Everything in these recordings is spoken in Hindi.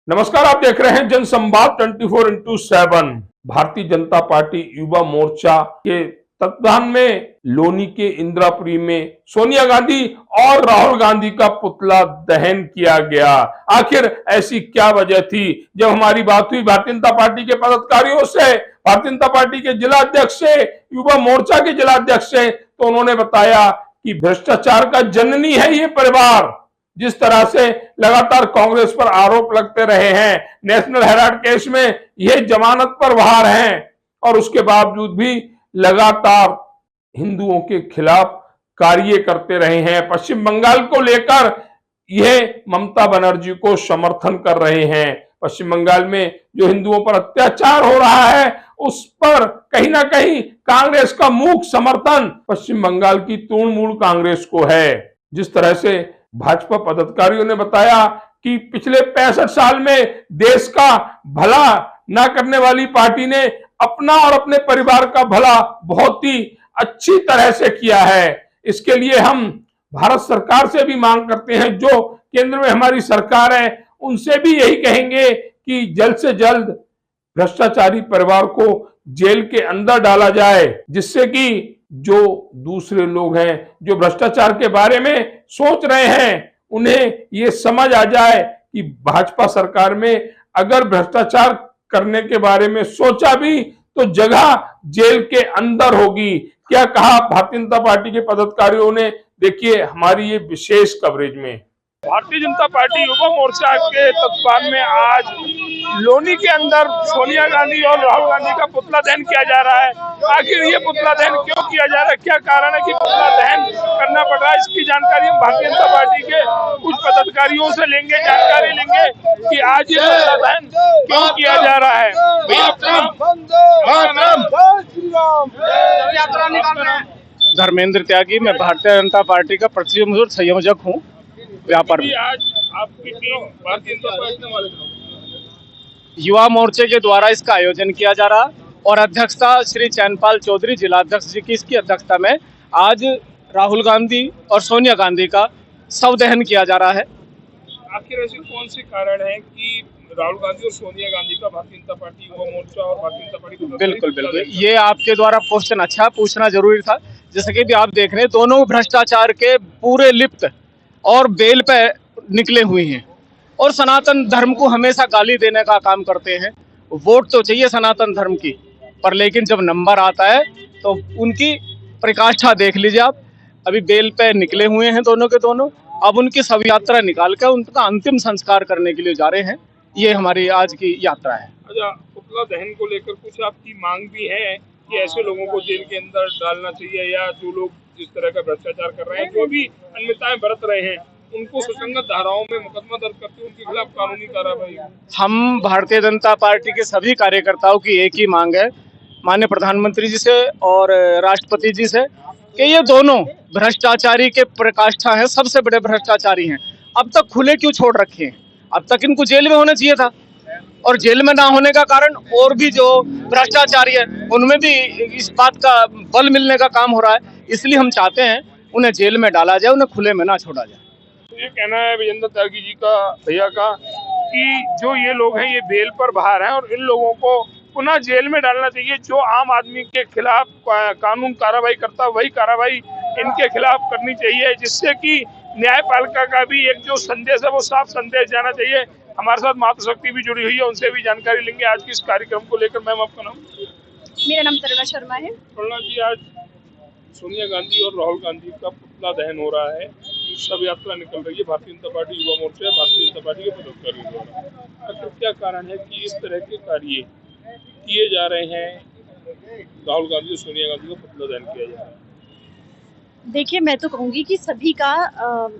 नमस्कार, आप देख रहे हैं जनसंवाद 24x7। भारतीय जनता पार्टी युवा मोर्चा के तत्वाधान में लोनी के इंदिरापुरी में सोनिया गांधी और राहुल गांधी का पुतला दहन किया गया। आखिर ऐसी क्या वजह थी? जब हमारी बात हुई भारतीय जनता पार्टी के पदाधिकारियों से, भारतीय जनता पार्टी के जिला अध्यक्ष से, युवा मोर्चा के जिला अध्यक्ष से, तो उन्होंने बताया कि भ्रष्टाचार का जननी है ये परिवार। जिस तरह से लगातार कांग्रेस पर आरोप लगते रहे हैं, नेशनल हेराल्ड केस में ये जमानत पर बाहर हैं और उसके बावजूद भी लगातार हिंदुओं के खिलाफ कार्य करते रहे हैं। पश्चिम बंगाल को लेकर यह ममता बनर्जी को समर्थन कर रहे हैं। पश्चिम बंगाल में जो हिंदुओं पर अत्याचार हो रहा है उस पर कहीं ना कहीं कांग्रेस का मूक समर्थन पश्चिम बंगाल की तृणमूल कांग्रेस को है। जिस तरह से भाजपा पदाधिकारियों ने बताया कि पिछले 65 साल में देश का भला न करने वाली पार्टी ने अपना और अपने परिवार का भला बहुत ही अच्छी तरह से किया है। इसके लिए हम भारत सरकार से भी मांग करते हैं, जो केंद्र में हमारी सरकार है उनसे भी यही कहेंगे कि जल्द से जल्द भ्रष्टाचारी परिवार को जेल के अंदर डाला जाए, जिससे कि जो दूसरे लोग हैं जो भ्रष्टाचार के बारे में सोच रहे हैं उन्हें ये समझ आ जाए कि भाजपा सरकार में अगर भ्रष्टाचार करने के बारे में सोचा भी तो जगह जेल के अंदर होगी। क्या कहा भारतीय जनता पार्टी के पदाधिकारियों ने, देखिए हमारी ये विशेष कवरेज में। भारतीय जनता पार्टी युवा मोर्चा के तत्वाधान में आज लोनी के अंदर सोनिया गांधी और राहुल गांधी का पुतला दहन किया जा रहा है। आखिर ये पुतला दहन क्यों किया जा रहा है, क्या कारण है कि पुतला दहन करना पड़ रहा है, इसकी जानकारी हम भारतीय जनता पार्टी के कुछ पदाधिकारियों से लेंगे, जानकारी लेंगे कि आज ये पुतला दहन क्यों किया जा रहा है। धर्मेंद्र त्यागी, मैं भारतीय जनता पार्टी का प्रतिनिधि संयोजक हूँ व्यापार। आज आपकी टीम भारतीय जनता पार्टी युवा मोर्चे के द्वारा इसका आयोजन किया जा रहा और अध्यक्षता श्री चैनपाल चौधरी जिला अध्यक्ष जी की इसकी अध्यक्षता में आज राहुल गांधी और सोनिया गांधी का शव दहन किया जा रहा है। आखिर ऐसे कौन से कारण है कि राहुल गांधी और सोनिया गांधी का भारतीय जनता पार्टी युवा मोर्चा और भारतीय जनता पार्टी को बिल्कुल ये आपके द्वारा क्वेश्चन अच्छा पूछना जरूरी था। जैसे कि भी आप देख रहे हैं, दोनों भ्रष्टाचार के पूरे लिप्त और बेल पे निकले हुए हैं और सनातन धर्म को हमेशा गाली देने का काम करते हैं। वोट तो चाहिए सनातन धर्म की, पर लेकिन जब नंबर आता है तो उनकी प्रकाष्ठा देख लीजिए आप। अभी बेल पे निकले हुए हैं दोनों के दोनों, अब उनकी शव यात्रा निकाल कर उनका अंतिम संस्कार करने के लिए जा रहे हैं। ये हमारी आज की यात्रा है। अच्छा, पुतला दहन को लेकर कुछ आपकी मांग भी है कि ऐसे लोगों को जेल के अंदर डालना चाहिए, या जो लोग जिस तरह का भ्रष्टाचार कर रहे हैं, जो भी अन्यताएं बरत रहे हैं, उनको सुसंगत धाराओं में मुकदमा दर्ज करके उनके खिलाफ कानूनी कार्रवाई। हम भारतीय जनता पार्टी के सभी कार्यकर्ताओं की एक ही मांग है माननीय प्रधानमंत्री जी से और राष्ट्रपति जी से कि ये दोनों भ्रष्टाचारी के प्रकाष्ठा हैं, सबसे बड़े भ्रष्टाचारी हैं। अब तक खुले क्यों छोड़ रखे हैं? अब तक इनको जेल में होना चाहिए था, और जेल में ना होने का कारण और भी जो भ्रष्टाचारी है उनमें भी इस बात का बल मिलने का काम हो रहा है। इसलिए हम चाहते हैं उन्हें जेल में डाला जाए, उन्हें खुले में ना छोड़ा जाए। ये कहना है विजेंद्र त्यागी जी का, भैया का, कि जो ये लोग हैं ये बेल पर बाहर हैं और इन लोगों को पुनः जेल में डालना चाहिए। जो आम आदमी के खिलाफ कानून कार्रवाई करता है वही कार्रवाई इनके खिलाफ करनी चाहिए, जिससे कि न्यायपालिका का भी एक जो संदेश है वो साफ संदेश जाना चाहिए। हमारे साथ मातृशक्ति भी जुड़ी हुई है, उनसे भी जानकारी लेंगे आज की इस कार्यक्रम को लेकर। मैम, आपका नाम? मेरा नाम तरुणा शर्मा है। तरुणा जी, आज सोनिया गांधी और राहुल गांधी का पुतला दहन हो रहा है, शव यात्रा निकल रही है भारतीय जनता पार्टी युवा मोर्चा, भारतीय जनता पार्टी के पदाधिकारियों द्वारा। आखिर क्या कारण है कि इस तरह के कार्य किए जा रहे हैं, राहुल गांधी और सोनिया गांधी का पुतला दहन किया जा रहा है? देखिए, मैं तो कहूँगी कि सभी का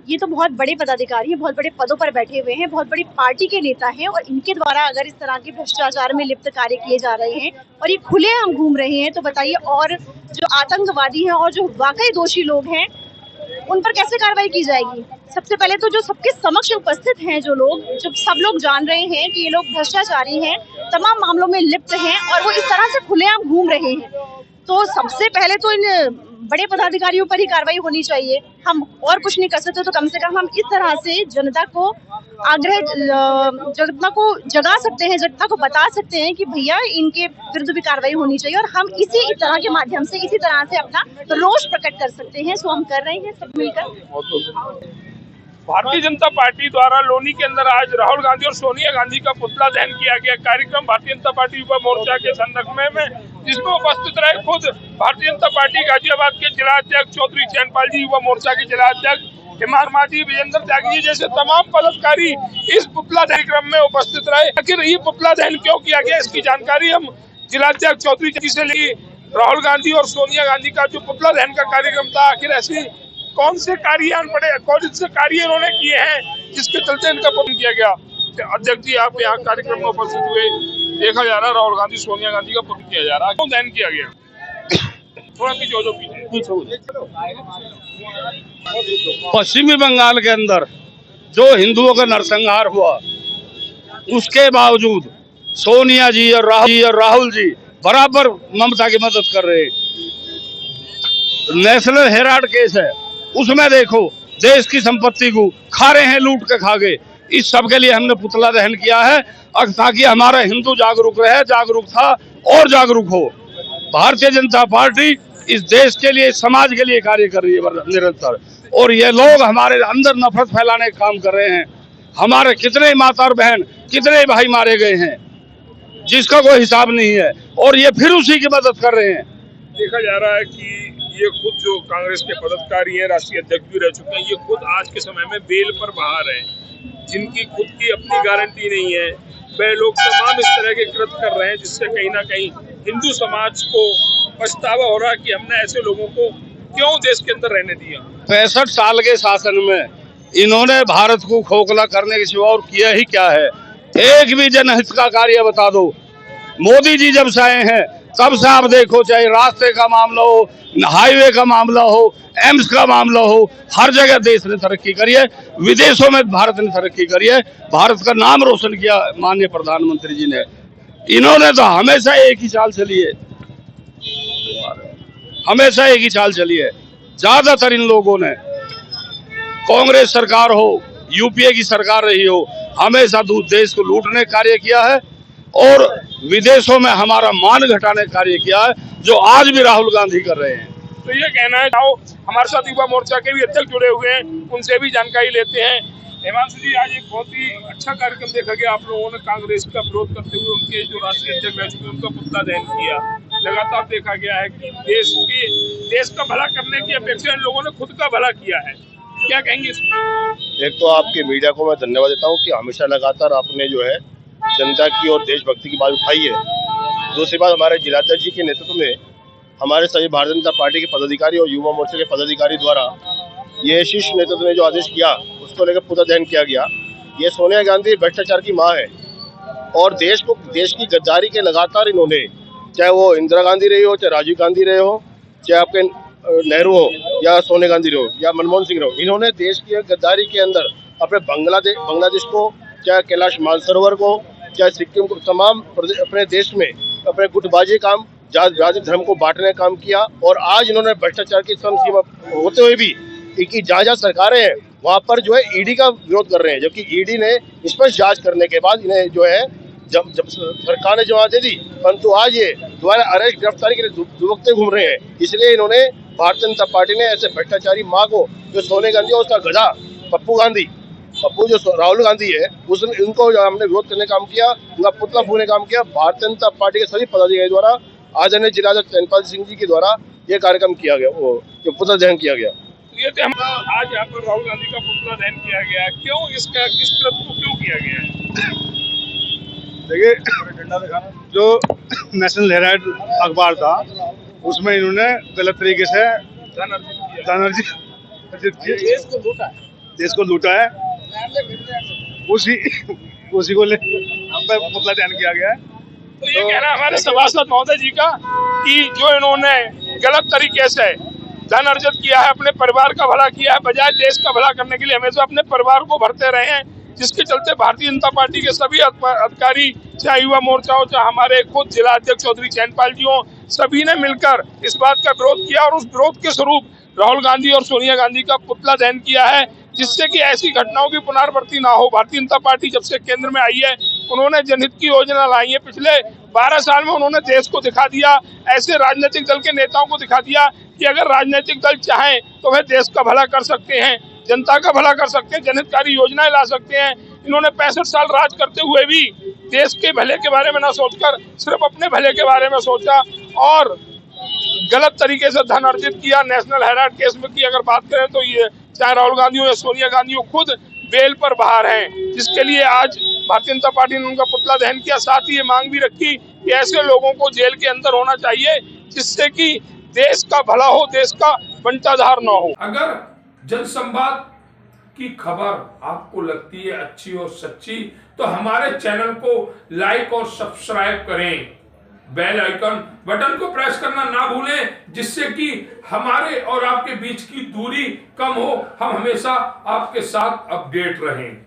ये तो बहुत बड़े पदाधिकारी हैं, बहुत बड़े पदों पर बैठे हुए हैं, बहुत बड़ी पार्टी के नेता हैं, और इनके द्वारा अगर इस तरह के भ्रष्टाचार में लिप्त कार्य किए जा रहे हैं और ये खुलेआम घूम रहे हैं, तो बताइए और जो आतंकवादी हैं और जो वाकई दोषी लोग हैं उन पर कैसे कार्रवाई की जाएगी? सबसे पहले तो जो सबके समक्ष उपस्थित हैं, जो सब लोग जान रहे हैं कि ये लोग भ्रष्टाचारी हैं, तमाम मामलों में लिप्त हैं और वो इस तरह से खुलेआम घूम रहे हैं, तो सबसे पहले तो इन बड़े पदाधिकारियों पर ही कार्रवाई होनी चाहिए। हम और कुछ नहीं कर सकते, तो कम से कम हम इस तरह से जनता को जनता को जगा सकते हैं, जनता को बता सकते हैं कि भैया इनके विरुद्ध भी कार्रवाई होनी चाहिए, और हम इसी तरह के माध्यम से, इसी तरह से अपना रोष प्रकट कर सकते हैं। सो हम कर रहे हैं सब मिलकर। भारतीय जनता पार्टी द्वारा लोनी के अंदर आज राहुल गांधी और सोनिया गांधी का पुतला दहन किया गया। कार्यक्रम भारतीय जनता पार्टी युवा मोर्चा के संदर्भ में जिसमें उपस्थित रहे खुद भारतीय जनता पार्टी गाजियाबाद के जिलाध्यक्ष चौधरी चैनपाल जी, युवा मोर्चा के जिलाध्यक्ष हिमार माजी, विजेंद्र त्यागी जी जैसे तमाम पदाधिकारी इस पुतला दहन कार्यक्रम में उपस्थित रहे। आखिर ये पुतला दहन क्यों किया गया, इसकी जानकारी हम जिलाध्यक्ष चौधरी जी से ली। राहुल गांधी और सोनिया गांधी का जो पुतला दहन का कार्यक्रम था, आखिर ऐसी कौन से कार्य इन्होंने किए हैं जिसके चलते इनका पुतला किया गया। अध्यक्ष जी, आप यहाँ कार्यक्रम में उपस्थित हुए, देखा जा रहा है राहुल गांधी सोनिया गांधी का पुतला किया जा रहा है, क्यों दहन किया गया? थोड़ा पश्चिमी बंगाल के अंदर जो हिंदुओं का नरसंहार हुआ, उसके बावजूद सोनिया जी और राहुल जी बराबर ममता की मदद कर रहे हैं। नेशनल हेराल्ड केस है, उसमें देखो देश की संपत्ति को खा रहे हैं, लूट के खा गए। इस सब के लिए हमने पुतला दहन किया है, और ताकि हमारा हिंदू जागरूक रहे, जागरूक था और जागरूक हो। भारतीय जनता पार्टी इस देश के लिए, समाज के लिए कार्य कर रही है निरंतर, और ये लोग हमारे अंदर नफरत फैलाने का काम कर रहे हैं। हमारे कितने माता और बहन, कितने भाई मारे गए हैं जिसका कोई हिसाब नहीं है, और ये फिर उसी की मदद कर रहे हैं। देखा जा रहा है कि ये खुद जो कांग्रेस के पदाधिकारी हैं, राष्ट्रीय अध्यक्ष भी रह चुके हैं, ये खुद आज के समय में बेल पर बाहर हैं, जिनकी खुद की अपनी गारंटी नहीं है। वह लोग तमाम इस तरह के कृत्य कर रहे हैं, जिससे कहीं ना कहीं हिंदू समाज को पछतावा हो रहा है कि हमने ऐसे लोगों को क्यों देश के अंदर रहने दिया। 65 साल के शासन में इन्होंने भारत को खोखला करने के सिवा और किया ही क्या है? एक भी जनहित का कार्य बता दो। मोदी जी जब से आए हैं तब से आप देखो, चाहे रास्ते का मामला हो, हाईवे का मामला हो, एम्स का मामला हो, हर जगह देश ने तरक्की करी है। विदेशों में भारत ने तरक्की करी है, भारत का नाम रोशन किया माननीय प्रधानमंत्री जी ने। इन्होंने तो हमेशा एक ही चाल चली है, हमेशा एक ही चाल चली है। ज्यादातर इन लोगों ने, कांग्रेस सरकार हो, यूपीए की सरकार रही हो, हमेशा देश को लूटने का कार्य किया है, और विदेशों में हमारा मान घटाने का कार्य किया है, जो आज भी राहुल गांधी कर रहे हैं। तो ये कहना है, आओ हमारे साथ युवा मोर्चा के भी अध्यक्ष जुड़े हुए हैं, उनसे भी जानकारी लेते हैं। हिमांशु जी, आज एक बहुत ही अच्छा कार्यक्रम देखा गया, आप लोगों ने कांग्रेस का विरोध करते हुए उनके जो राष्ट्रीय अध्यक्ष रह चुके उनका पुतला दहन किया। लगातार देखा गया है कि देश का भला करने की अपेक्षा इन लोगों ने खुद का भला किया है, क्या कहेंगे इसमें? एक तो आपके मीडिया को मैं धन्यवाद देता हूँ कि हमेशा लगातार आपने जो है जनता की और देशभक्ति की बात उठाई है। दूसरी बात, हमारे जिलाध्यक्ष जी के नेतृत्व में हमारे सभी भारतीय जनता पार्टी के पदाधिकारी और युवा मोर्चे के पदाधिकारी द्वारा ये शीर्ष नेतृत्व ने जो आदेश किया, उसको लेकर पुतला दहन किया गया। ये सोनिया गांधी भ्रष्टाचार की माँ है, और देश की गद्दारी के लगातार इन्होंने, चाहे वो इंदिरा गांधी रही हो, चाहे राजीव गांधी रहे हो, चाहे आपके नेहरू हो, या सोनिया गांधी रहो, या मनमोहन सिंह रहो, इन्होंने देश की गद्दारी के अंदर अपने बांग्लादेश को, चाहे कैलाश मानसरोवर को, चाहे सिक्किम को, तमाम अपने देश में अपने गुटबाजी काम, जाति धर्म को बांटने का काम किया। और आज इन्होंने भ्रष्टाचार की सीमा होते हुए भी कि जहाँ सरकारें हैं वहाँ पर जो है ईडी का विरोध कर रहे हैं, जबकि ईडी ने स्पष्ट जांच करने के बाद इन्हें जो है जब सरकार ने जवाब दे दी, परंतु आज ये दोबारा अरेस्ट गिरफ्तारी के लिए दुबकते घूम रहे हैं। इसलिए इन्होंने, भारतीय जनता पार्टी ने ऐसे भ्रष्टाचारी माँ को, जो सोनिया गांधी और उसका गधा पप्पू जो राहुल गांधी है, उनको हमने विरोध करने का काम किया, उनका पुतला फूकने का काम किया। भारतीय जनता पार्टी के सभी पदाधिकारी द्वारा, आदरणीय जिलाध्यक्ष चैनपाल सिंह जी के द्वारा ये कार्यक्रम किया गया, वो जो पुतला दहन किया गया। ये तो आज यहाँ पर राहुल गांधी का पुतला दहन किया गया, क्यों, किस कृत्य को क्यों किया गया है? देखिए, जो नेशनल हेराल्ड अखबार था, उसमें इन्होंने गलत तरीके से धन अर्जित किया, देश को लूटा है। उसी को ले हम पे पुतला दहन किया गया है। तो ये कहना हमारे सभासद महोदय जी का कि जो इन्होंने गलत तरीके से धन अर्जित किया है, अपने परिवार का भला किया है, बजाय देश का भला करने के लिए हमेशा अपने परिवार को भरते रहे हैं, जिसके चलते भारतीय जनता पार्टी के सभी अधिकारी, चाहे युवा मोर्चा हो, चाहे हमारे खुद जिला अध्यक्ष चौधरी चैनपाल जी हो, सभी ने मिलकर इस बात का विरोध किया और उस विरोध के स्वरूप राहुल गांधी और सोनिया गांधी का पुतला दहन किया है, जिससे कि ऐसी घटनाओं की पुनरावृत्ति ना हो। भारतीय जनता पार्टी जब से केंद्र में आई है, उन्होंने जनहित की योजना लाई है। पिछले 12 साल में उन्होंने देश को दिखा दिया, ऐसे राजनीतिक दल के नेताओं को दिखा दिया कि अगर राजनीतिक दल चाहें तो वह देश का भला कर सकते हैं, जनता का भला कर सकते हैं, जनहितकारी योजनाएं ला सकते हैं। इन्होंने 65 साल राज करते हुए भी देश के भले के बारे में ना सोचकर सिर्फ अपने भले के बारे में सोचा और गलत तरीके से धन अर्जित किया। नेशनल हेराल्ड केस में की अगर बात करें तो ये चाहे राहुल गांधी हो या सोनिया गांधी हो, खुद बेल पर बाहर हैं, जिसके लिए आज भारतीय जनता पार्टी ने उनका पुतला दहन किया। साथ ही ये मांग भी रखी कि ऐसे लोगों को जेल के अंदर होना चाहिए जिससे कि देश का भला हो, देश का बंटाधार न हो। अगर जनसंवाद की खबर आपको लगती है अच्छी और सच्ची तो हमारे चैनल को लाइक और सब्सक्राइब करें, बेल आइकन बटन को प्रेस करना ना भूलें, जिससे कि हमारे और आपके बीच की दूरी कम हो, हम हमेशा आपके साथ अपडेट रहें।